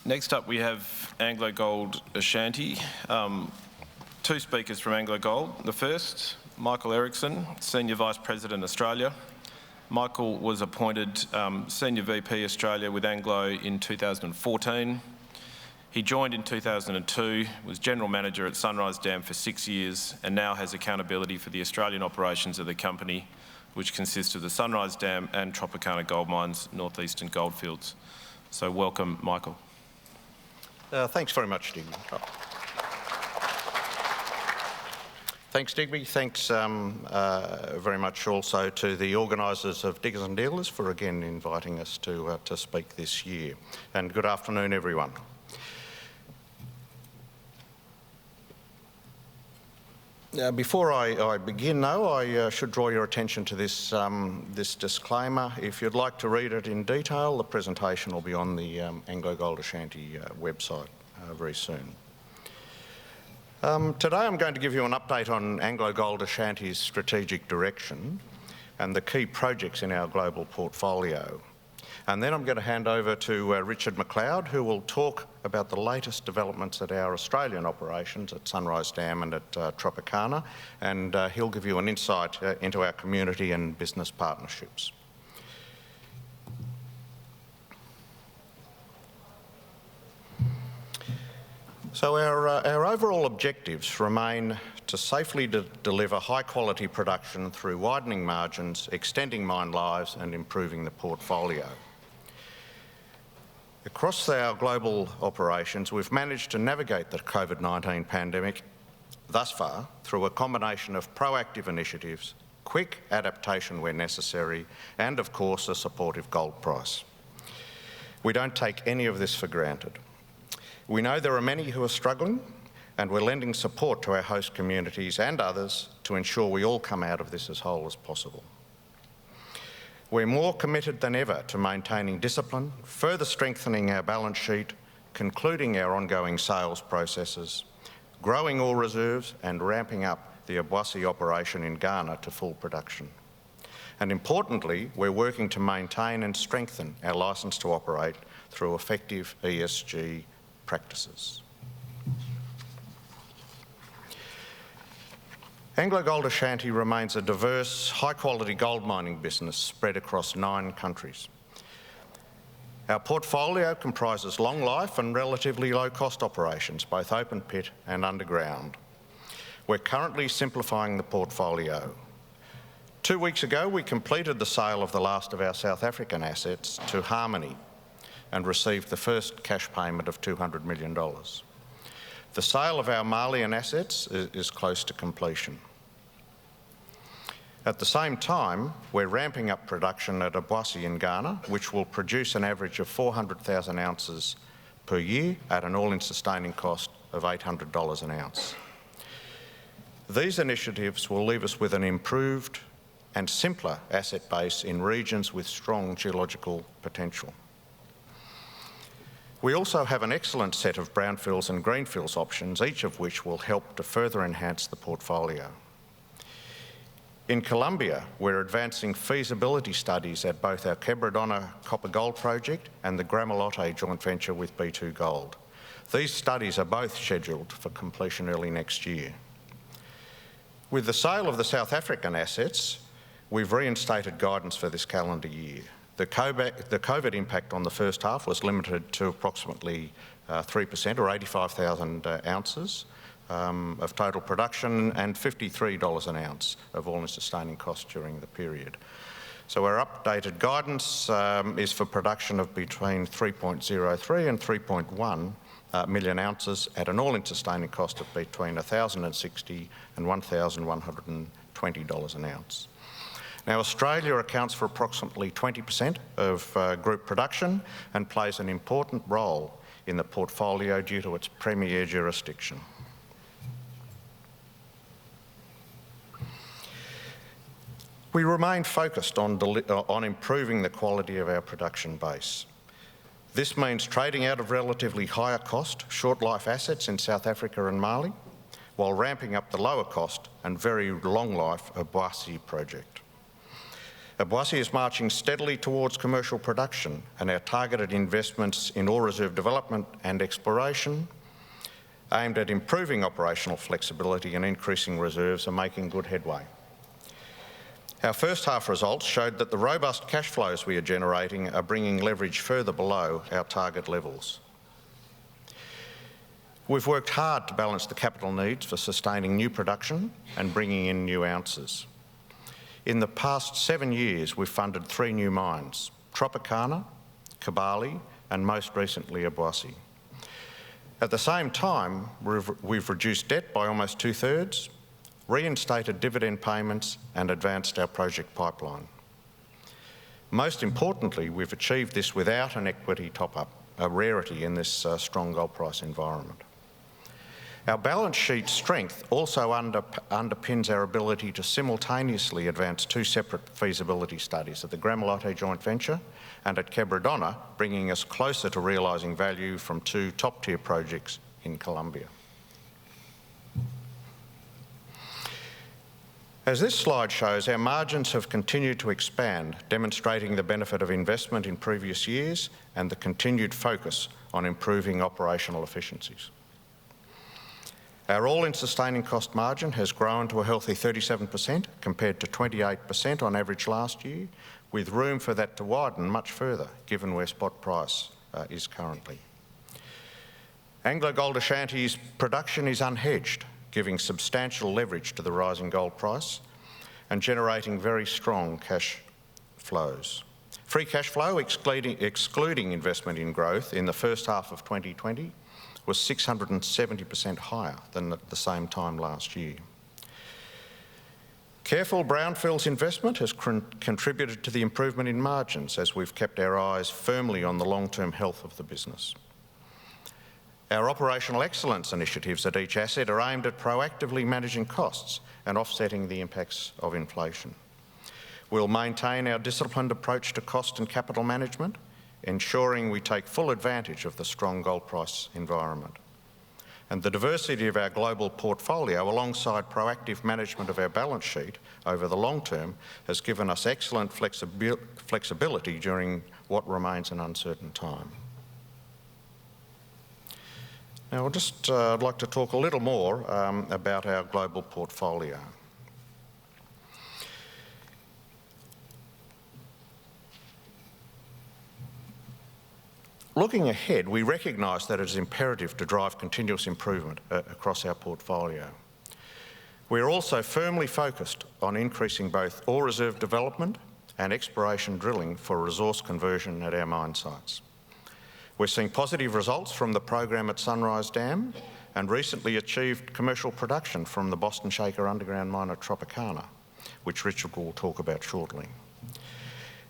Next up, we have AngloGold Ashanti. Two speakers from AngloGold. The first, Michael Erickson, Senior Vice President, Australia. Michael was appointed Senior VP Australia with Anglo in 2014. He joined in 2002, was General Manager at Sunrise Dam for 6 years, and now has accountability for the Australian operations of the company, which consists of the Sunrise Dam and Tropicana Gold Mines, northeastern goldfields. So welcome, Michael. Thanks very much, Digby. Thanks, Digby. Thanks very much also to the organisers of Diggers and Dealers for again inviting us to speak this year. And good afternoon, everyone. Before I begin, though, I should draw your attention to this, this disclaimer. If you'd like to read it in detail, the presentation will be on the AngloGold Ashanti website very soon. Today I'm going to give you an update on AngloGold Ashanti's strategic direction and the key projects in our global portfolio. And then I'm going to hand over to Richard McLeod, who will talk about the latest developments at our Australian operations at Sunrise Dam and at Tropicana, and he'll give you an insight into our community and business partnerships. So our overall objectives remain to safely deliver high-quality production through widening margins, extending mine lives and improving the portfolio. Across our global operations, we've managed to navigate the COVID-19 pandemic thus far through a combination of proactive initiatives, quick adaptation where necessary, and of course a supportive gold price. We don't take any of this for granted. We know there are many who are struggling, and we're lending support to our host communities and others to ensure we all come out of this as whole as possible. We're more committed than ever to maintaining discipline, further strengthening our balance sheet, concluding our ongoing sales processes, growing ore reserves and ramping up the Obuasi operation in Ghana to full production. And importantly, we're working to maintain and strengthen our licence to operate through effective ESG practices. AngloGold Ashanti remains a diverse, high-quality gold mining business spread across 9 countries. Our portfolio comprises long-life and relatively low-cost operations, both open pit and underground. We're currently simplifying the portfolio. 2 weeks ago, we completed the sale of the last of our South African assets to Harmony and received the first cash payment of $200 million. The sale of our Malian assets is close to completion. At the same time, we're ramping up production at Obuasi in Ghana, which will produce an average of 400,000 ounces per year at an all-in sustaining cost of $800 an ounce. These initiatives will leave us with an improved and simpler asset base in regions with strong geological potential. We also have an excellent set of brownfields and greenfields options, each of which will help to further enhance the portfolio. In Colombia, we're advancing feasibility studies at both our Quebradona copper-gold project and the Gramalote joint venture with B2Gold. These studies are both scheduled for completion early next year. With the sale of the South African assets, we've reinstated guidance for this calendar year. The COVID impact on the first half was limited to approximately 3% or 85,000 ounces of total production and $53 an ounce of all-in sustaining costs during the period. So our updated guidance is for production of between 3.03 and 3.1 million ounces at an all-in sustaining cost of between $1,060 and $1,120 an ounce. Now, Australia accounts for approximately 20% of group production and plays an important role in the portfolio due to its premier jurisdiction. We remain focused on improving the quality of our production base. This means trading out of relatively higher cost, short-life assets in South Africa and Mali, while ramping up the lower cost and very long-life Obuasi project. Obuasi is marching steadily towards commercial production, and our targeted investments in ore reserve development and exploration aimed at improving operational flexibility and increasing reserves are making good headway. Our first half results showed that the robust cash flows we are generating are bringing leverage further below our target levels. We've worked hard to balance the capital needs for sustaining new production and bringing in new ounces. In the past 7 years, we've funded 3 new mines: Tropicana, Kibali, and most recently Obuasi. At the same time, we've reduced debt by almost 2/3, reinstated dividend payments, and advanced our project pipeline. Most importantly, we've achieved this without an equity top-up, a rarity in this strong gold price environment. Our balance sheet strength also underpins our ability to simultaneously advance 2 separate feasibility studies at the Gramalote joint venture and at Quebradona, bringing us closer to realising value from 2 top-tier projects in Colombia. As this slide shows, our margins have continued to expand, demonstrating the benefit of investment in previous years and the continued focus on improving operational efficiencies. Our all-in sustaining cost margin has grown to a healthy 37% compared to 28% on average last year, with room for that to widen much further given where spot price is currently. AngloGold Ashanti's production is unhedged, giving substantial leverage to the rising gold price and generating very strong cash flows. Free cash flow, excluding investment in growth in the first half of 2020, was 670% higher than at the same time last year. Careful brownfields investment has contributed to the improvement in margins as we've kept our eyes firmly on the long-term health of the business. Our operational excellence initiatives at each asset are aimed at proactively managing costs and offsetting the impacts of inflation. We'll maintain our disciplined approach to cost and capital management, ensuring we take full advantage of the strong gold price environment. And the diversity of our global portfolio, alongside proactive management of our balance sheet over the long term, has given us excellent flexibility during what remains an uncertain time. Now, I'd like to talk a little more about our global portfolio. Looking ahead, we recognise that it is imperative to drive continuous improvement across our portfolio. We are also firmly focused on increasing both ore reserve development and exploration drilling for resource conversion at our mine sites. We're seeing positive results from the program at Sunrise Dam and recently achieved commercial production from the Boston Shaker underground mine at Tropicana, which Richard will talk about shortly.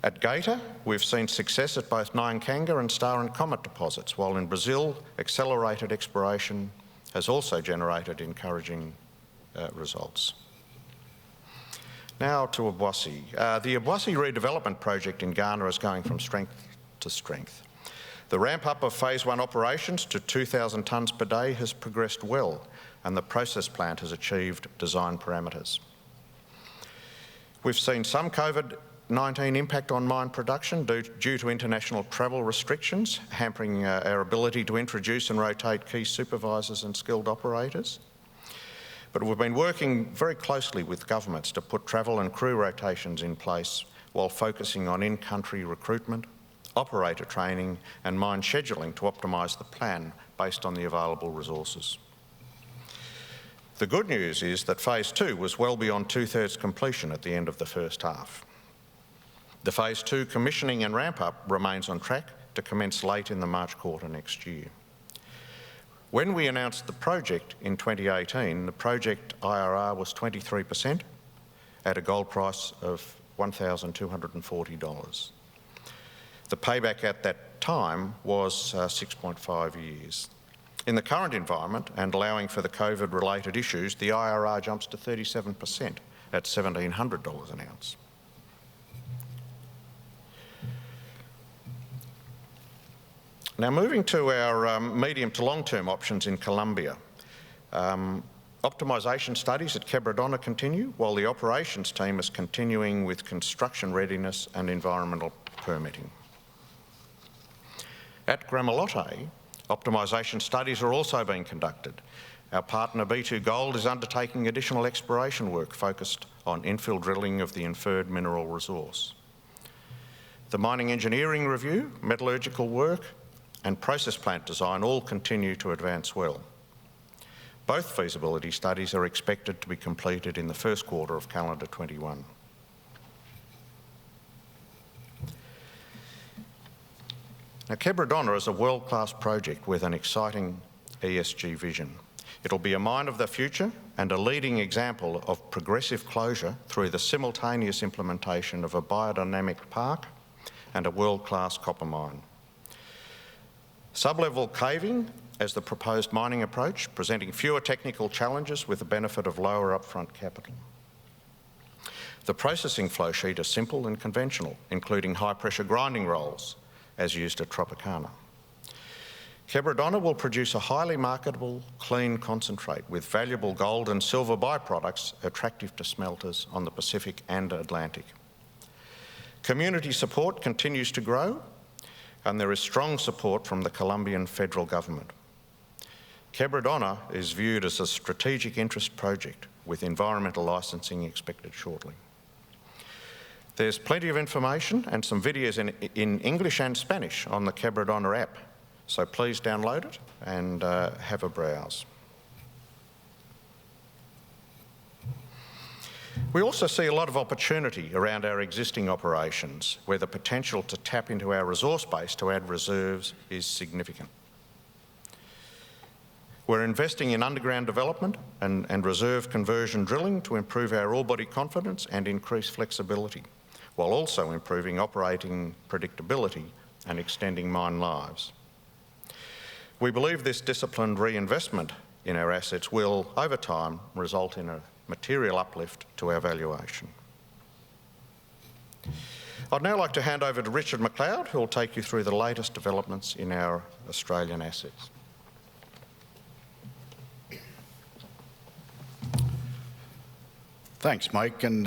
At Gator, we've seen success at both Nyankanga and Star and Comet deposits, while in Brazil, accelerated exploration has also generated encouraging results. Now to Obuasi. The Obuasi redevelopment project in Ghana is going from strength to strength. The ramp-up of Phase 1 operations to 2,000 tonnes per day has progressed well, and the process plant has achieved design parameters. We've seen some COVID-19 impact on mine production due to international travel restrictions, hampering our ability to introduce and rotate key supervisors and skilled operators. But we've been working very closely with governments to put travel and crew rotations in place while focusing on in-country recruitment, operator training and mine scheduling to optimise the plan based on the available resources. The good news is that Phase 2 was well beyond 2/3 completion at the end of the first half. The Phase 2 commissioning and ramp-up remains on track to commence late in the March quarter next year. When we announced the project in 2018, the project IRR was 23% at a gold price of $1,240. The payback at that time was 6.5 years. In the current environment, and allowing for the COVID-related issues, the IRR jumps to 37% at $1,700 an ounce. Now, moving to our medium to long-term options in Colombia. Optimisation studies at Quebradona continue, while the operations team is continuing with construction readiness and environmental permitting. At Gramalote, optimisation studies are also being conducted. Our partner B2 Gold is undertaking additional exploration work focused on infill drilling of the inferred mineral resource. The mining engineering review, metallurgical work and process plant design all continue to advance well. Both feasibility studies are expected to be completed in the first quarter of calendar 21. Now, Quebradona is a world-class project with an exciting ESG vision. It'll be a mine of the future and a leading example of progressive closure through the simultaneous implementation of a biodynamic park and a world-class copper mine. Sublevel caving as the proposed mining approach, presenting fewer technical challenges with the benefit of lower upfront capital. The processing flow sheet is simple and conventional, including high-pressure grinding rolls, as used at Tropicana. Quebradona will produce a highly marketable, clean concentrate with valuable gold and silver byproducts attractive to smelters on the Pacific and Atlantic. Community support continues to grow, and there is strong support from the Colombian federal government. Quebradona is viewed as a strategic interest project with environmental licensing expected shortly. There's plenty of information and some videos in English and Spanish on the Quebradona app, so please download it and have a browse. We also see a lot of opportunity around our existing operations, where the potential to tap into our resource base to add reserves is significant. We're investing in underground development and reserve conversion drilling to improve our ore body confidence and increase flexibility, while also improving operating predictability and extending mine lives. We believe this disciplined reinvestment in our assets will, over time, result in a material uplift to our valuation. I'd now like to hand over to Richard McLeod, who will take you through the latest developments in our Australian assets. Thanks, Mike, and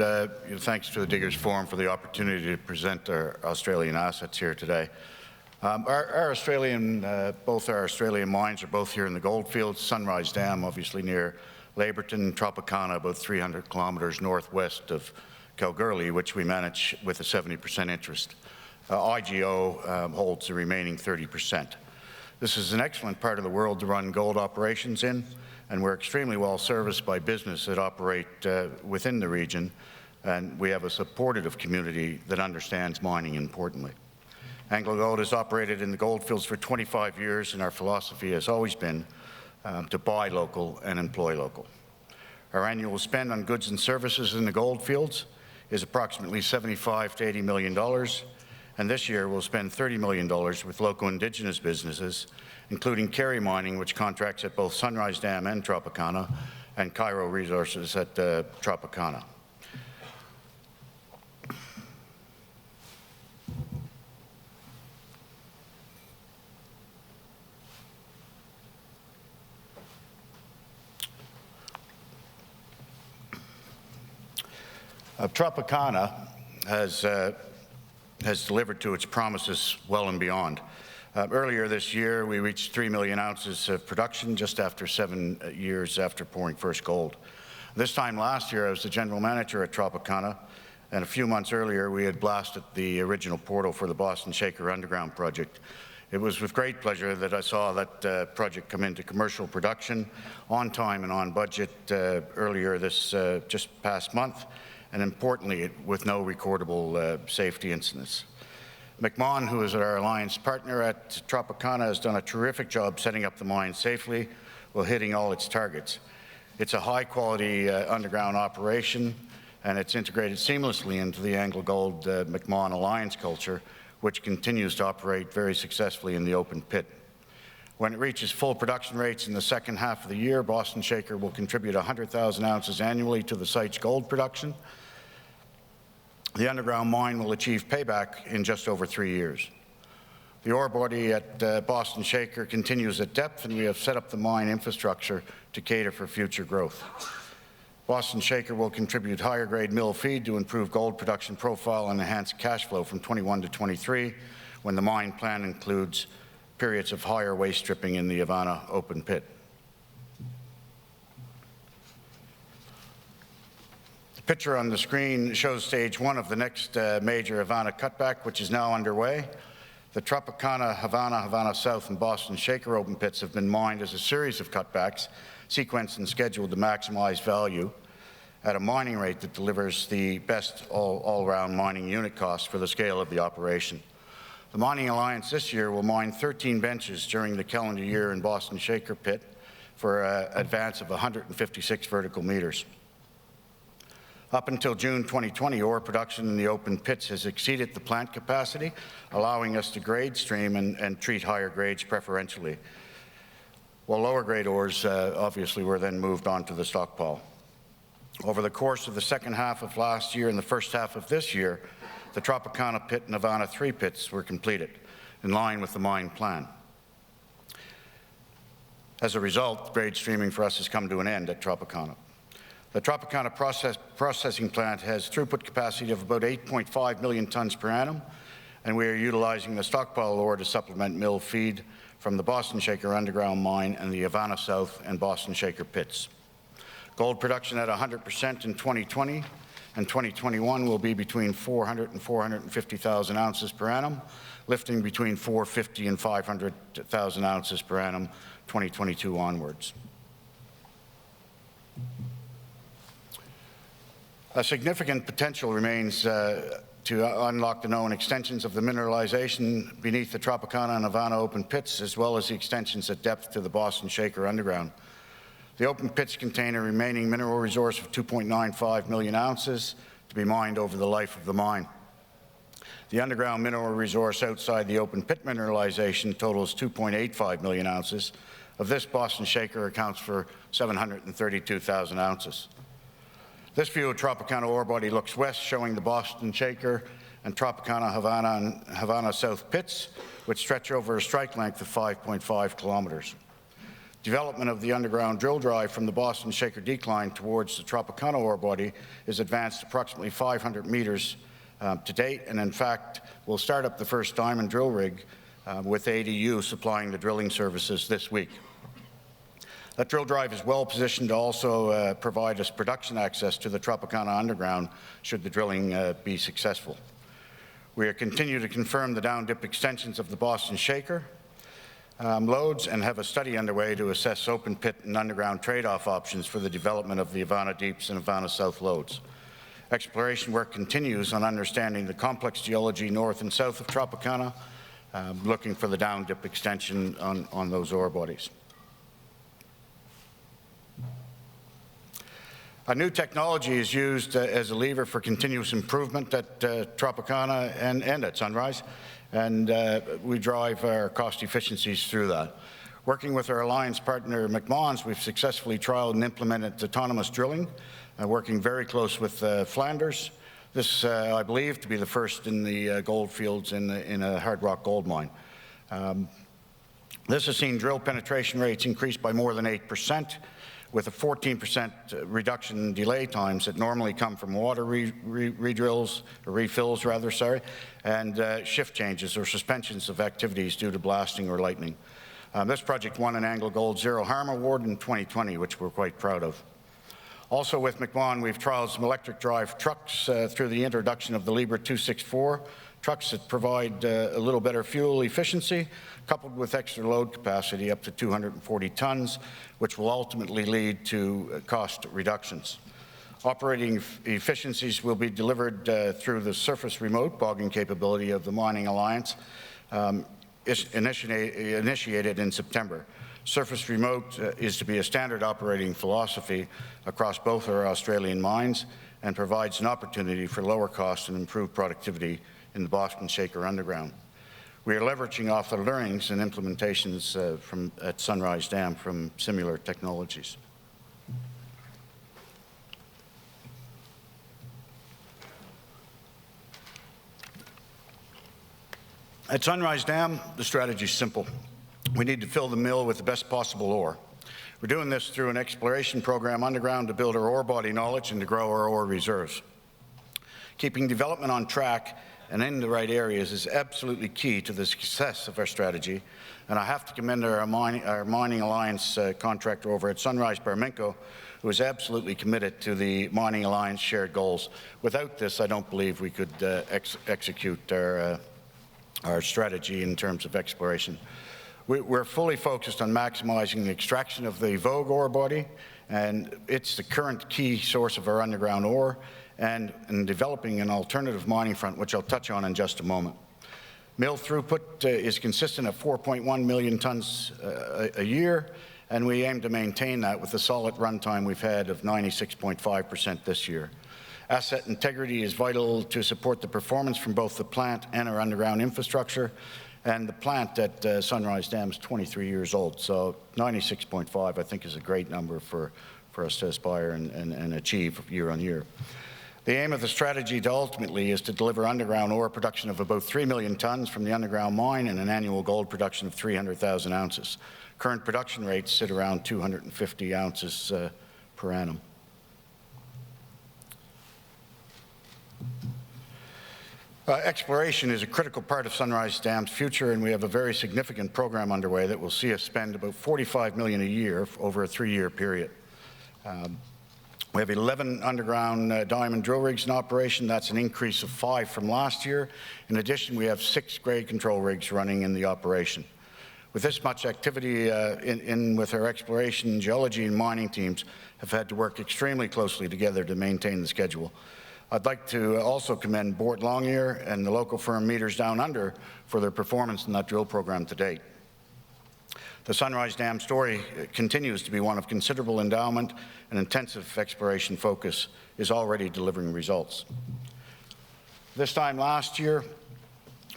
thanks to the Diggers Forum for the opportunity to present our Australian assets here today. Both our Australian mines are both here in the goldfields. Sunrise Dam, obviously near Laverton, Tropicana, about 300 kilometres northwest of Kalgoorlie, which we manage with a 70% interest. IGO holds the remaining 30%. This is an excellent part of the world to run gold operations in, and we're extremely well serviced by business that operate within the region, and we have a supportive community that understands mining importantly. AngloGold has operated in the goldfields for 25 years, and our philosophy has always been to buy local and employ local. Our annual spend on goods and services in the goldfields is approximately $75 to $80 million, and this year we'll spend $30 million with local Indigenous businesses, including Kerry Mining, which contracts at both Sunrise Dam and Tropicana, and Cairo Resources at Tropicana. Tropicana has delivered to its promises well and beyond. Earlier this year, we reached 3 million ounces of production just after 7 years after pouring first gold. This time last year, I was the general manager at Tropicana, and a few months earlier, we had blasted the original portal for the Boston Shaker Underground project. It was with great pleasure that I saw that project come into commercial production on time and on budget earlier this just past month, and importantly, with no recordable safety incidents. McMahon, who is our alliance partner at Tropicana, has done a terrific job setting up the mine safely while hitting all its targets. It's a high-quality underground operation, and it's integrated seamlessly into the AngloGold McMahon alliance culture, which continues to operate very successfully in the open pit. When it reaches full production rates in the second half of the year, Boston Shaker will contribute 100,000 ounces annually to the site's gold production. The underground mine will achieve payback in just over 3 years. The ore body at Boston Shaker continues at depth, and we have set up the mine infrastructure to cater for future growth. Boston Shaker will contribute higher grade mill feed to improve gold production profile and enhance cash flow from 21 to 23, when the mine plan includes periods of higher waste stripping in the Havana open pit. The picture on the screen shows stage one of the next major Havana cutback, which is now underway. The Tropicana, Havana, Havana South, and Boston Shaker open pits have been mined as a series of cutbacks, sequenced and scheduled to maximize value at a mining rate that delivers the best all-round mining unit cost for the scale of the operation. The Mining Alliance this year will mine 13 benches during the calendar year in Boston Shaker pit for an advance of 156 vertical meters. Up until June 2020, ore production in the open pits has exceeded the plant capacity, allowing us to grade stream and treat higher grades preferentially, while lower grade ores obviously were then moved on to the stockpile. Over the course of the second half of last year and the first half of this year, the Tropicana pit and Havana 3 pits were completed, in line with the mine plan. As a result, grade streaming for us has come to an end at Tropicana. The Tropicana processing plant has throughput capacity of about 8.5 million tonnes per annum, and we are utilizing the stockpile ore to supplement mill feed from the Boston Shaker underground mine and the Havana South and Boston Shaker pits. Gold production at 100% in 2020 and 2021 will be between 400 and 450,000 ounces per annum, lifting between 450 and 500,000 ounces per annum 2022 onwards. A significant potential remains to unlock the known extensions of the mineralization beneath the Tropicana and Havana open pits, as well as the extensions at depth to the Boston Shaker underground. The open pits contain a remaining mineral resource of 2.95 million ounces to be mined over the life of the mine. The underground mineral resource outside the open pit mineralization totals 2.85 million ounces. Of this, Boston Shaker accounts for 732,000 ounces. This view of Tropicana ore body looks west, showing the Boston Shaker and Tropicana, Havana, and Havana South pits, which stretch over a strike length of 5.5 kilometers. Development of the underground drill drive from the Boston Shaker decline towards the Tropicana ore body is advanced approximately 500 meters to date, and in fact will start up the first diamond drill rig with ADU supplying the drilling services this week. That drill drive is well positioned to also provide us production access to the Tropicana underground should the drilling be successful. We are continuing to confirm the down dip extensions of the Boston Shaker loads and have a study underway to assess open pit and underground trade-off options for the development of the Havana Deeps and Havana South loads. Exploration work continues on understanding the complex geology north and south of Tropicana, looking for the down dip extension on those ore bodies. A new technology is used as a lever for continuous improvement at Tropicana and at Sunrise, and we drive our cost efficiencies through that. Working with our alliance partner McMahon's, we've successfully trialed and implemented autonomous drilling, working very close with Flanders. This, I believe, to be the first in the gold fields in a hard rock gold mine. This has seen drill penetration rates increase by more than 8%, with a 14% reduction in delay times that normally come from water redrills, or refills rather, and shift changes or suspensions of activities due to blasting or lightning. This project won an AngloGold Zero Harm Award in 2020, which we're quite proud of. Also with McMahon, we've trialed some electric drive trucks through the introduction of the Libra 264, trucks that provide a little better fuel efficiency, coupled with extra load capacity up to 240 tons, which will ultimately lead to cost reductions. Operating efficiencies will be delivered through the surface remote bogging capability of the Mining Alliance, initiated in September. Surface remote is to be a standard operating philosophy across both our Australian mines and provides an opportunity for lower cost and improved productivity in the Boston Shaker underground. We are leveraging off the learnings and implementations at Sunrise Dam from similar technologies. At Sunrise Dam, the strategy is simple. We need to fill the mill with the best possible ore. We're doing this through an exploration program underground to build our ore body knowledge and to grow our ore reserves. Keeping development on track and in the right areas is absolutely key to the success of our strategy, and I have to commend our Mining Alliance contractor over at Sunrise Barminco, who is absolutely committed to the Mining Alliance shared goals. Without this, I don't believe we could execute our strategy in terms of exploration. We're fully focused on maximizing the extraction of the Vogue ore body, and it's the current key source of our underground ore, and in developing an alternative mining front, which I'll touch on in just a moment. Mill throughput is consistent at 4.1 million tons a year, and we aim to maintain that with the solid runtime we've had of 96.5% this year. Asset integrity is vital to support the performance from both the plant and our underground infrastructure, and the plant at Sunrise Dam is 23 years old, so 96.5 I think is a great number for us to aspire and achieve year on year. The aim of the strategy ultimately is to deliver underground ore production of about 3 million tons from the underground mine and an annual gold production of 300,000 ounces. Current production rates sit around 250 ounces per annum. Exploration is a critical part of Sunrise Dam's future, and we have a very significant program underway that will see us spend about $45 million a year over a 3-year period. We have 11 underground diamond drill rigs in operation. That's an increase of 5 from last year. In addition, we have 6 grade control rigs running in the operation. With this much activity with our exploration, geology, and mining teams have had to work extremely closely together to maintain the schedule. I'd like to also commend Bort Longyear and the local firm Meters Down Under for their performance in that drill program to date. The Sunrise Dam story continues to be one of considerable endowment, and intensive exploration focus is already delivering results. This time last year,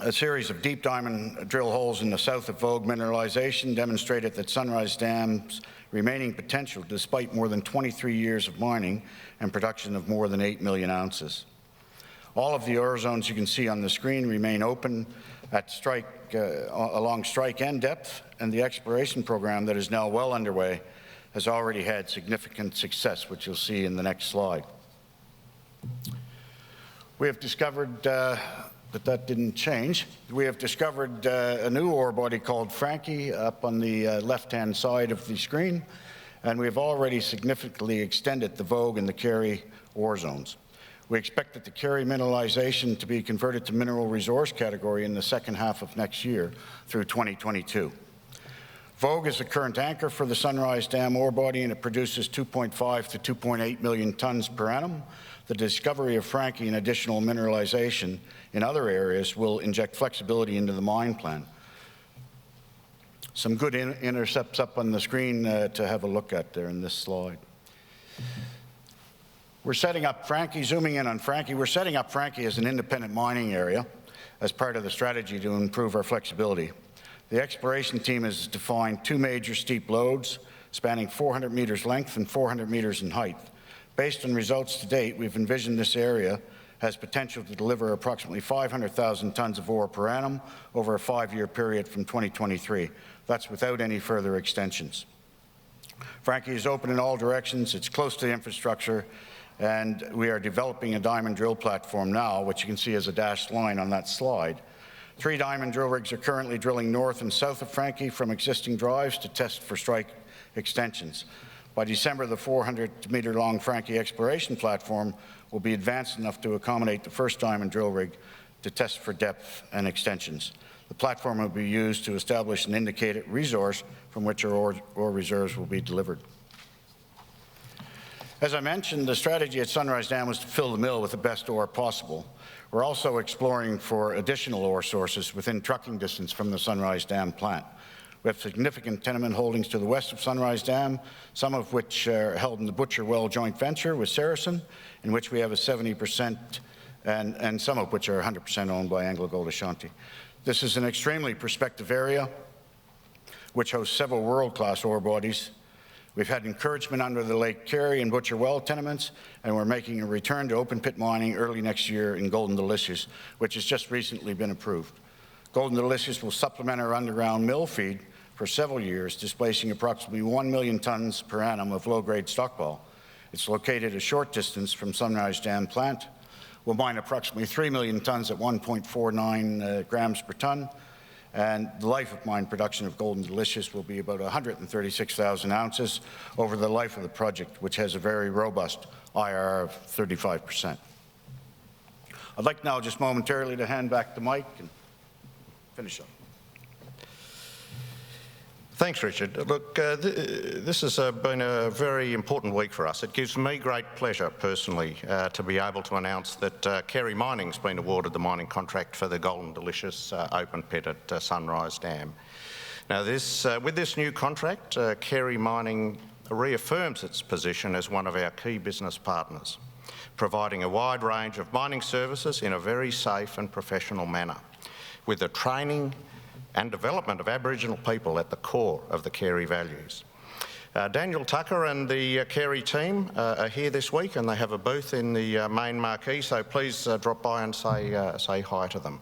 a series of deep diamond drill holes in the south of Vogue mineralization demonstrated that Sunrise Dam's remaining potential despite more than 23 years of mining and production of more than 8 million ounces. All of the ore zones you can see on the screen remain open at strike, along strike and depth, and the exploration program that is now well underway has already had significant success, which you'll see in the next slide. We have discovered, but that didn't change. We have discovered a new ore body called Frankie up on the left-hand side of the screen, and we've already significantly extended the Vogue and the Kerry ore zones. We expect that the Kerry mineralization to be converted to mineral resource category in the second half of next year through 2022. Vogue is the current anchor for the Sunrise Dam ore body, and it produces 2.5 to 2.8 million tons per annum. The discovery of Frankie and additional mineralization in other areas will inject flexibility into the mine plan. Some good intercepts up on the screen to have a look at there in this slide. We're setting up Frankie, zooming in on Frankie, we're setting up Frankie as an independent mining area as part of the strategy to improve our flexibility. The exploration team has defined 2 major steep lodes spanning 400 meters length and 400 meters in height. Based on results to date, we've envisioned this area has potential to deliver approximately 500,000 tons of ore per annum over a 5-year period from 2023. That's without any further extensions. Frankie is open in all directions, it's close to the infrastructure, and we are developing a diamond drill platform now, which you can see as a dashed line on that slide. 3 diamond drill rigs are currently drilling north and south of Frankie from existing drives to test for strike extensions. By December, the 400-meter-long Frankie exploration platform will be advanced enough to accommodate the first diamond drill rig to test for depth and extensions. The platform will be used to establish an indicated resource from which our ore reserves will be delivered. As I mentioned, the strategy at Sunrise Dam was to fill the mill with the best ore possible. We're also exploring for additional ore sources within trucking distance from the Sunrise Dam plant. We have significant tenement holdings to the west of Sunrise Dam, some of which are held in the Butcher Well joint venture with Saracen, in which we have a 70%, and some of which are 100% owned by AngloGold Ashanti. This is an extremely prospective area, which hosts several world-class ore bodies. We've had encouragement under the Lake Kerry and Butcher Well tenements, and we're making a return to open pit mining early next year in Golden Delicious, which has just recently been approved. Golden Delicious will supplement our underground mill feed for several years, displacing approximately 1 million tonnes per annum of low-grade stockpile. It's located a short distance from Sunrise Dam plant. We'll mine approximately 3 million tonnes at 1.49 grams per tonne, and the life of mine production of Golden Delicious will be about 136,000 ounces over the life of the project, which has a very robust IRR of 35%. I'd like now just momentarily to hand back the mic and finish up. Thanks, Richard. Look, this has been a very important week for us. It gives me great pleasure personally to be able to announce that Kerry Mining's been awarded the mining contract for the Golden Delicious open pit at Sunrise Dam. Now, with this new contract, Kerry Mining reaffirms its position as one of our key business partners, providing a wide range of mining services in a very safe and professional manner, with the training and development of Aboriginal people at the core of the Kerry values. Daniel Tucker and the Kerry team are here this week, and they have a booth in the main marquee, so please drop by and say hi to them.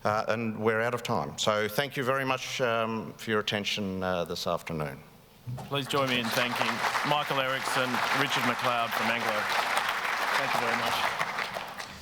And we're out of time. So thank you very much for your attention this afternoon. Please join me in thanking Michael Erickson, Richard McLeod from Anglo. Thank you very much.